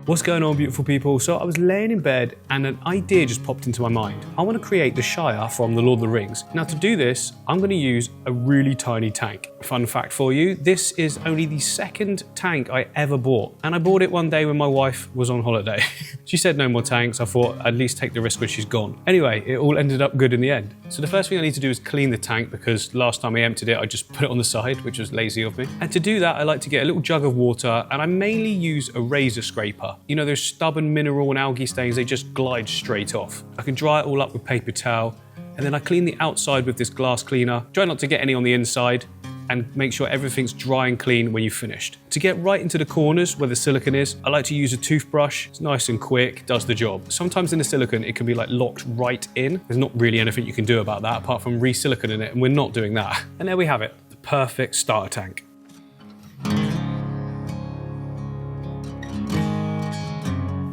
What's going on, beautiful people? So I was laying in bed and an idea just popped into my mind. I want to create the Shire from the Lord of the Rings. Now to do this, I'm going to use a really tiny tank. Fun fact for you, this is only the second tank I ever bought. And I bought it one day when my wife was on holiday. She said no more tanks. I thought I'd at least take the risk when she's gone. Anyway, it all ended up good in the end. So the first thing I need to do is clean the tank because last time I emptied it, I just put it on the side, which was lazy of me. And to do that, I like to get a little jug of water and I mainly use a razor scraper. You know, those stubborn mineral and algae stains, they just glide straight off. I can dry it all up with paper towel and then I clean the outside with this glass cleaner. Try not to get any on the inside and make sure everything's dry and clean when you've finished. To get right into the corners where the silicone is, I like to use a toothbrush. It's nice and quick, does the job. Sometimes in the silicone, it can be like locked right in. There's not really anything you can do about that apart from re-siliconing it, and we're not doing that. And there we have it, the perfect starter tank.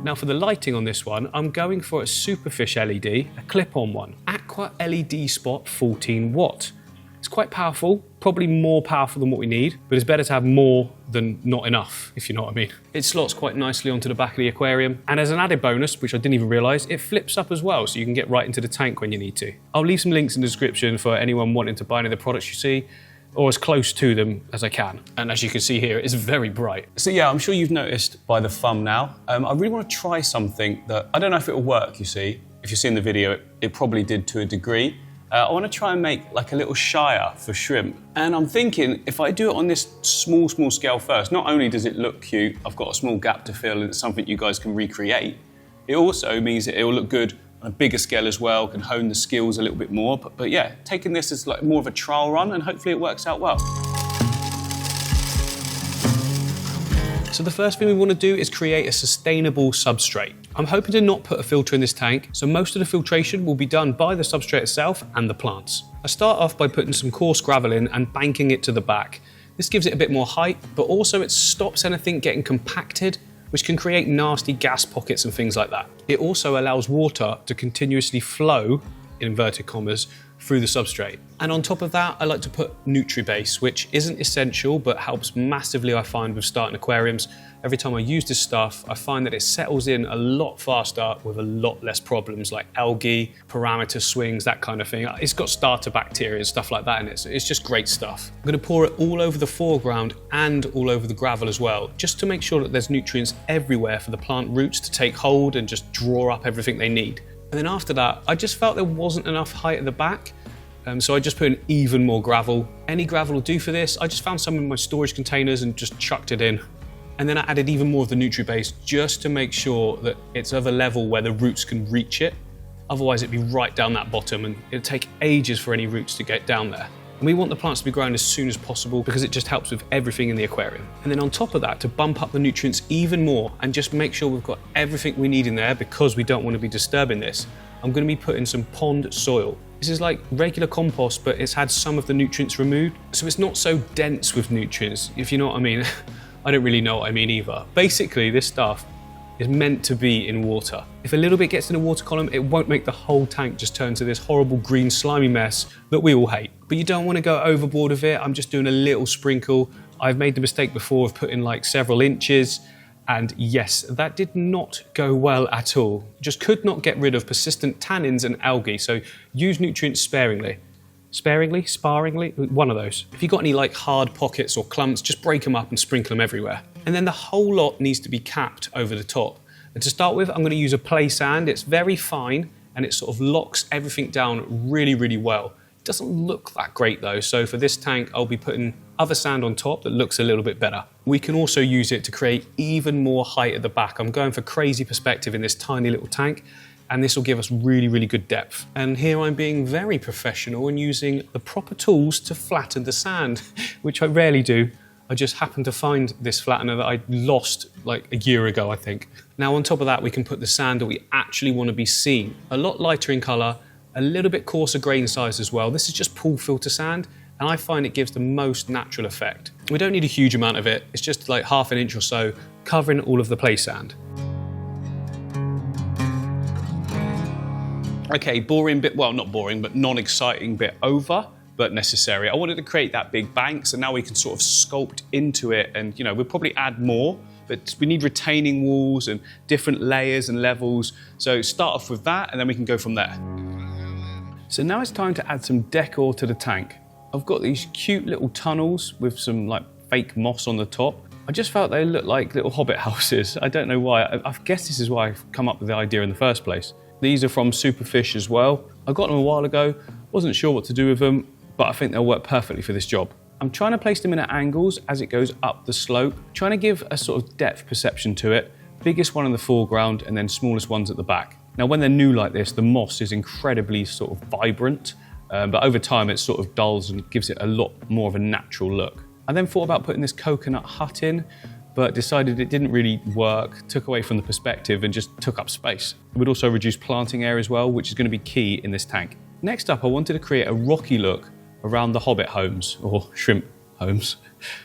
Now for the lighting on this one, I'm going for a Superfish LED, a clip-on one. Aqua LED Spot 14 watt. It's quite powerful, probably more powerful than what we need, but it's better to have more than not enough, if you know what I mean. It slots quite nicely onto the back of the aquarium, and as an added bonus, which I didn't even realise, it flips up as well, so you can get right into the tank when you need to. I'll leave some links in the description for anyone wanting to buy any of the products you see, or as close to them as I can. And as you can see here, it's very bright. So yeah, I'm sure you've noticed by the thumbnail, I really want to try something that, I don't know if it'll work, you see. If you've seen the video, it probably did to a degree. I want to try and make like a little Shire for shrimp. And I'm thinking, if I do it on this small scale first, not only does it look cute, I've got a small gap to fill and it's something you guys can recreate, it also means that it will look good on a bigger scale as well, can hone the skills a little bit more. But yeah, taking this as like more of a trial run and hopefully it works out well. So the first thing we want to do is create a sustainable substrate. I'm hoping to not put a filter in this tank, so most of the filtration will be done by the substrate itself and the plants. I start off by putting some coarse gravel in and banking it to the back. This gives it a bit more height, but also it stops anything getting compacted, which can create nasty gas pockets and things like that. It also allows water to continuously flow, in inverted commas, through the substrate. And on top of that, I like to put NutriBase, which isn't essential, but helps massively, I find, with starting aquariums. Every time I use this stuff, I find that it settles in a lot faster with a lot less problems like algae, parameter swings, that kind of thing. It's got starter bacteria and stuff like that in it, so it's just great stuff. I'm gonna pour it all over the foreground and all over the gravel as well, just to make sure that there's nutrients everywhere for the plant roots to take hold and just draw up everything they need. And then after that, I just felt there wasn't enough height at the back, so I just put in even more gravel. Any gravel will do for this. I just found some in my storage containers and just chucked it in. And then I added even more of the NutriBase just to make sure that it's of a level where the roots can reach it. Otherwise it'd be right down that bottom and it'd take ages for any roots to get down there. And we want the plants to be grown as soon as possible because it just helps with everything in the aquarium. And then on top of that, to bump up the nutrients even more and just make sure we've got everything we need in there because we don't want to be disturbing this, I'm going to be putting some pond soil. This is like regular compost, but it's had some of the nutrients removed. So it's not so dense with nutrients, if you know what I mean. I don't really know what I mean either. Basically, this stuff is meant to be in water. If a little bit gets in the water column, it won't make the whole tank just turn to this horrible green slimy mess that we all hate. But you don't want to go overboard with it. I'm just doing a little sprinkle. I've made the mistake before of putting like several inches, and yes, that did not go well at all. Just could not get rid of persistent tannins and algae, so use nutrients sparingly. Sparingly, one of those. If you've got any like hard pockets or clumps, just break them up and sprinkle them everywhere. And then the whole lot needs to be capped over the top. And to start with, I'm going to use a play sand. It's very fine and it sort of locks everything down really well. It doesn't look that great though, so for this tank, I'll be putting other sand on top that looks a little bit better. We can also use it to create even more height at the back. I'm going for crazy perspective in this tiny little tank, and this will give us really good depth. And here I'm being very professional and using the proper tools to flatten the sand, which I rarely do. I just happened to find this flattener that I lost like a year ago, I think. Now on top of that, we can put the sand that we actually want to be seen. A lot lighter in colour, a little bit coarser grain size as well. This is just pool filter sand, and I find it gives the most natural effect. We don't need a huge amount of it. It's just like ½ an inch or so, covering all of the play sand. Okay, boring bit, well, not boring, but non-exciting bit over, but necessary. I wanted to create that big bank, so now we can sort of sculpt into it and, you know, we'll probably add more, but we need retaining walls and different layers and levels. So start off with that and then we can go from there. So now it's time to add some decor to the tank. I've got these cute little tunnels with some like fake moss on the top. I just felt they looked like little hobbit houses. I don't know why. I guess this is why I've come up with the idea in the first place. These are from Superfish as well. I got them a while ago, wasn't sure what to do with them, but I think they'll work perfectly for this job. I'm trying to place them in at angles as it goes up the slope, trying to give a sort of depth perception to it. Biggest one in the foreground and then smallest ones at the back. Now when they're new like this, the moss is incredibly sort of vibrant, but over time it sort of dulls and gives it a lot more of a natural look. I then thought about putting this coconut hut in, but decided it didn't really work, took away from the perspective and just took up space. It would also reduce planting area as well, which is going to be key in this tank. Next up, I wanted to create a rocky look around the hobbit homes, or shrimp homes.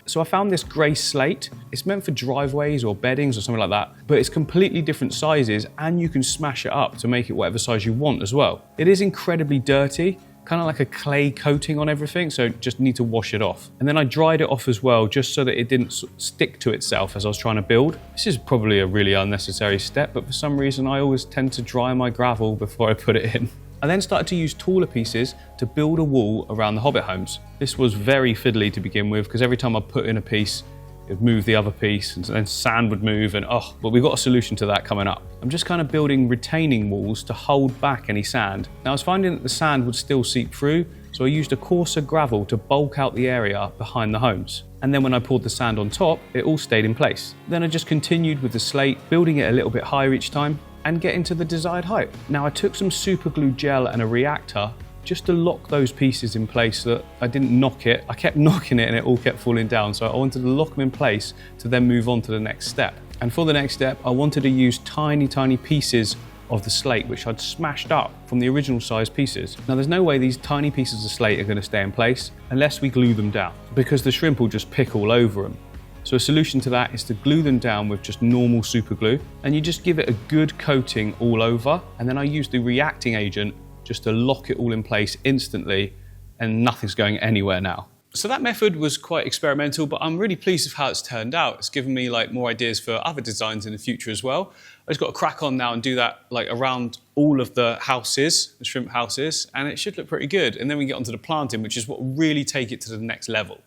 So I found this grey slate. It's meant for driveways or beddings or something like that, but it's completely different sizes and you can smash it up to make it whatever size you want as well. It is incredibly dirty, kind of like a clay coating on everything, so just need to wash it off. And then I dried it off as well, just so that it didn't stick to itself as I was trying to build. This is probably a really unnecessary step, but for some reason I always tend to dry my gravel before I put it in. I then started to use taller pieces to build a wall around the hobbit homes. This was very fiddly to begin with, because every time I put in a piece, it'd move the other piece and then sand would move but we've got a solution to that coming up. I'm just kind of building retaining walls to hold back any sand. Now I was finding that the sand would still seep through, so I used a coarser gravel to bulk out the area behind the homes. And then when I poured the sand on top, it all stayed in place. Then I just continued with the slate, building it a little bit higher each time and getting to the desired height. Now I took some super glue gel and a reactor just to lock those pieces in place so that I didn't knock it. I kept knocking it and it all kept falling down. So I wanted to lock them in place to then move on to the next step. And for the next step, I wanted to use tiny, tiny pieces of the slate, which I'd smashed up from the original size pieces. Now there's no way these tiny pieces of slate are going to stay in place unless we glue them down, because the shrimp will just pick all over them. So a solution to that is to glue them down with just normal super glue, and you just give it a good coating all over, and then I use the reacting agent just to lock it all in place instantly, and nothing's going anywhere now. So that method was quite experimental, but I'm really pleased with how it's turned out. It's given me like more ideas for other designs in the future as well. I just got to crack on now and do that like around all of the houses, the shrimp houses, and it should look pretty good. And then we get onto the planting, which is what will really take it to the next level.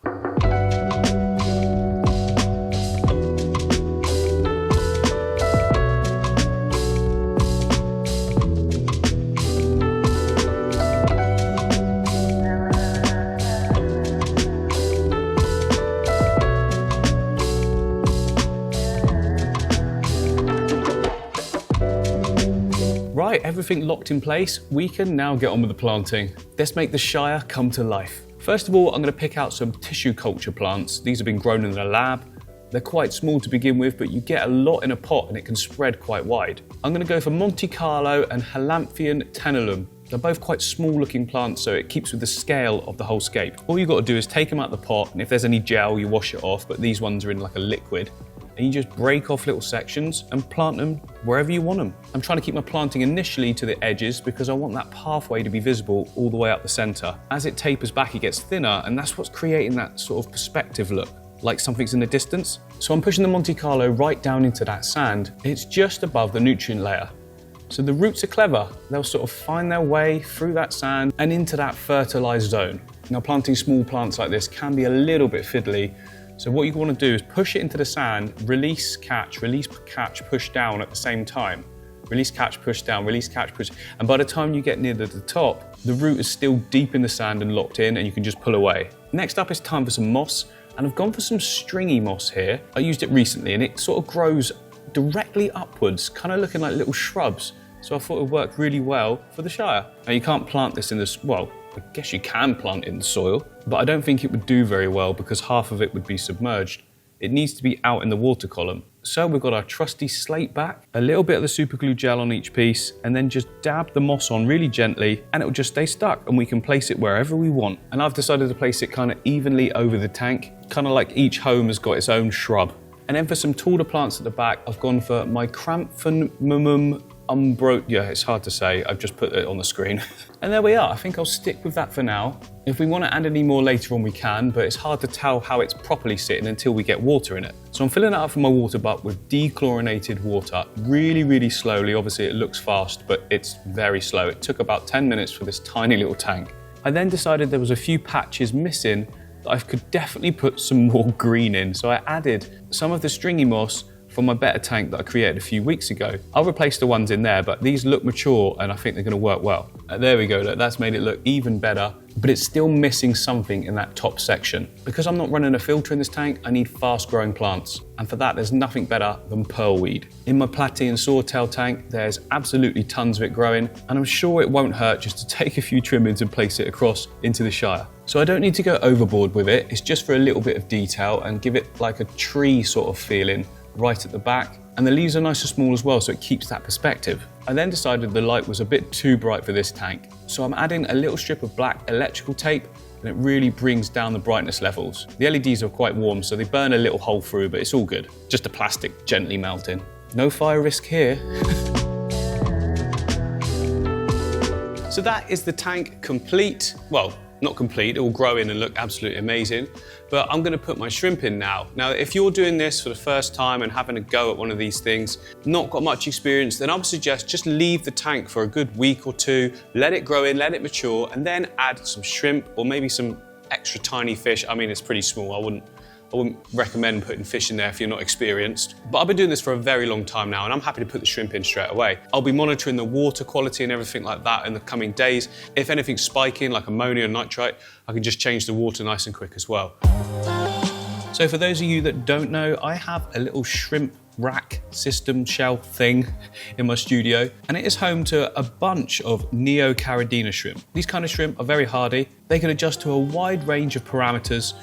Right, everything locked in place, we can now get on with the planting. Let's make the Shire come to life. First of all, I'm going to pick out some tissue culture plants. These have been grown in a lab. They're quite small to begin with, but you get a lot in a pot and it can spread quite wide. I'm going to go for Monte Carlo and Halampion tenellum. They're both quite small looking plants, so it keeps with the scale of the whole scape. All you've got to do is take them out of the pot, and if there's any gel, you wash it off, but these ones are in like a liquid. And you just break off little sections and plant them wherever you want them. I'm trying to keep my planting initially to the edges because I want that pathway to be visible all the way up the center. As it tapers back, it gets thinner, and that's what's creating that sort of perspective look, like something's in the distance. So I'm pushing the Monte Carlo right down into that sand. It's just above the nutrient layer. So the roots are clever. They'll sort of find their way through that sand and into that fertilized zone. Now planting small plants like this can be a little bit fiddly. So what you want to do is push it into the sand, release, catch, push down at the same time. Release, catch, push down, release, catch, push. And by the time you get near the top, the root is still deep in the sand and locked in, and you can just pull away. Next up, it's time for some moss. And I've gone for some stringy moss here. I used it recently and it sort of grows directly upwards, kind of looking like little shrubs. So I thought it would work really well for the Shire. Now you can't plant this in this, well, I guess you can plant it in the soil, but I don't think it would do very well because half of it would be submerged. It needs to be out in the water column. So we've got our trusty slate back, a little bit of the super glue gel on each piece, and then just dab the moss on really gently, and it will just stay stuck, and we can place it wherever we want. And I've decided to place it kind of evenly over the tank, kind of like each home has got its own shrub. And then for some taller plants at the back, I've gone for my Cramphanumum yeah, it's hard to say. I've just put it on the screen. And there we are. I think I'll stick with that for now. If we want to add any more later on, we can, but it's hard to tell how it's properly sitting until we get water in it. So I'm filling it up from my water butt with dechlorinated water, really, really slowly. Obviously it looks fast, but it's very slow. It took about 10 minutes for this tiny little tank. I then decided there was a few patches missing that I could definitely put some more green in. So I added some of the stringy moss from my better tank that I created a few weeks ago. I'll replace the ones in there, but these look mature and I think they're gonna work well. There we go, look, that's made it look even better, but it's still missing something in that top section. Because I'm not running a filter in this tank, I need fast growing plants. And for that, there's nothing better than pearlweed. In my platy and swordtail tank, there's absolutely tons of it growing, and I'm sure it won't hurt just to take a few trimmings and place it across into the Shire. So I don't need to go overboard with it, it's just for a little bit of detail and give it like a tree sort of feeling right at the back. And the leaves are nice and small as well, so it keeps that perspective. I then decided the light was a bit too bright for this tank, so I'm adding a little strip of black electrical tape, and it really brings down the brightness levels. The LEDs are quite warm, so they burn a little hole through, but it's all good. Just the plastic gently melting. No fire risk here. So that is the tank complete. Well, not complete, it will grow in and look absolutely amazing, but I'm gonna put my shrimp in now. Now, if you're doing this for the first time and having a go at one of these things, not got much experience, then I would suggest just leave the tank for a good week or two, let it grow in, let it mature, and then add some shrimp or maybe some extra tiny fish. I mean, it's pretty small, I wouldn't recommend putting fish in there if you're not experienced. But I've been doing this for a very long time now, and I'm happy to put the shrimp in straight away. I'll be monitoring the water quality and everything like that in the coming days. If anything's spiking, like ammonia and nitrite, I can just change the water nice and quick as well. So for those of you that don't know, I have a little shrimp rack system shelf thing in my studio, and it is home to a bunch of Neocaridina shrimp. These kind of shrimp are very hardy. They can adjust to a wide range of parameters,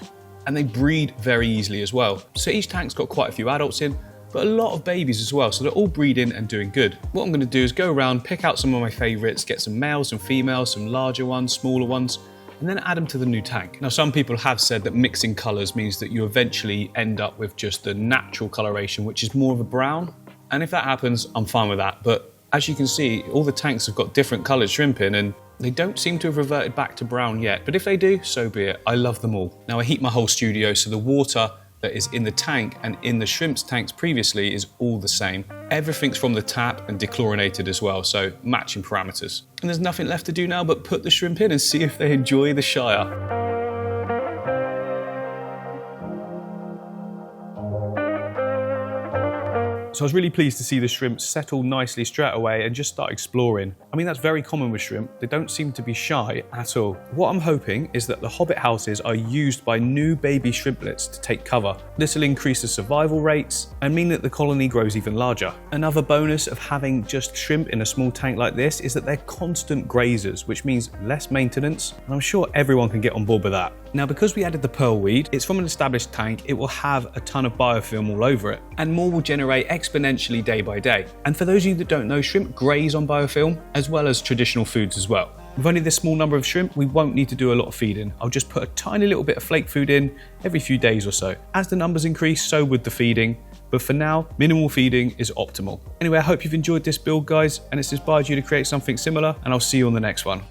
and they breed very easily as well. So each tank's got quite a few adults in, but a lot of babies as well, so they're all breeding and doing good. What I'm gonna do is go around, pick out some of my favorites, get some males and females, some larger ones, smaller ones, and then add them to the new tank. Now, some people have said that mixing colors means that you eventually end up with just the natural coloration, which is more of a brown. And if that happens, I'm fine with that. But as you can see, all the tanks have got different colored shrimp in, and they don't seem to have reverted back to brown yet, but if they do, so be it. I love them all. Now I heat my whole studio, so the water that is in the tank and in the shrimp's tanks previously is all the same. Everything's from the tap and dechlorinated as well, so matching parameters. And there's nothing left to do now but put the shrimp in and see if they enjoy the Shire. So I was really pleased to see the shrimp settle nicely straight away and just start exploring. I mean, that's very common with shrimp. They don't seem to be shy at all. What I'm hoping is that the hobbit houses are used by new baby shrimplets to take cover. This will increase the survival rates and mean that the colony grows even larger. Another bonus of having just shrimp in a small tank like this is that they're constant grazers, which means less maintenance, and I'm sure everyone can get on board with that. Now, because we added the pearlweed, it's from an established tank, it will have a ton of biofilm all over it, and more will generate exponentially day by day. And for those of you that don't know, shrimp graze on biofilm, as well as traditional foods as well. With only this small number of shrimp, we won't need to do a lot of feeding. I'll just put a tiny little bit of flake food in every few days or so. As the numbers increase, so would the feeding. But for now, minimal feeding is optimal. Anyway, I hope you've enjoyed this build, guys, and it's inspired you to create something similar, and I'll see you on the next one.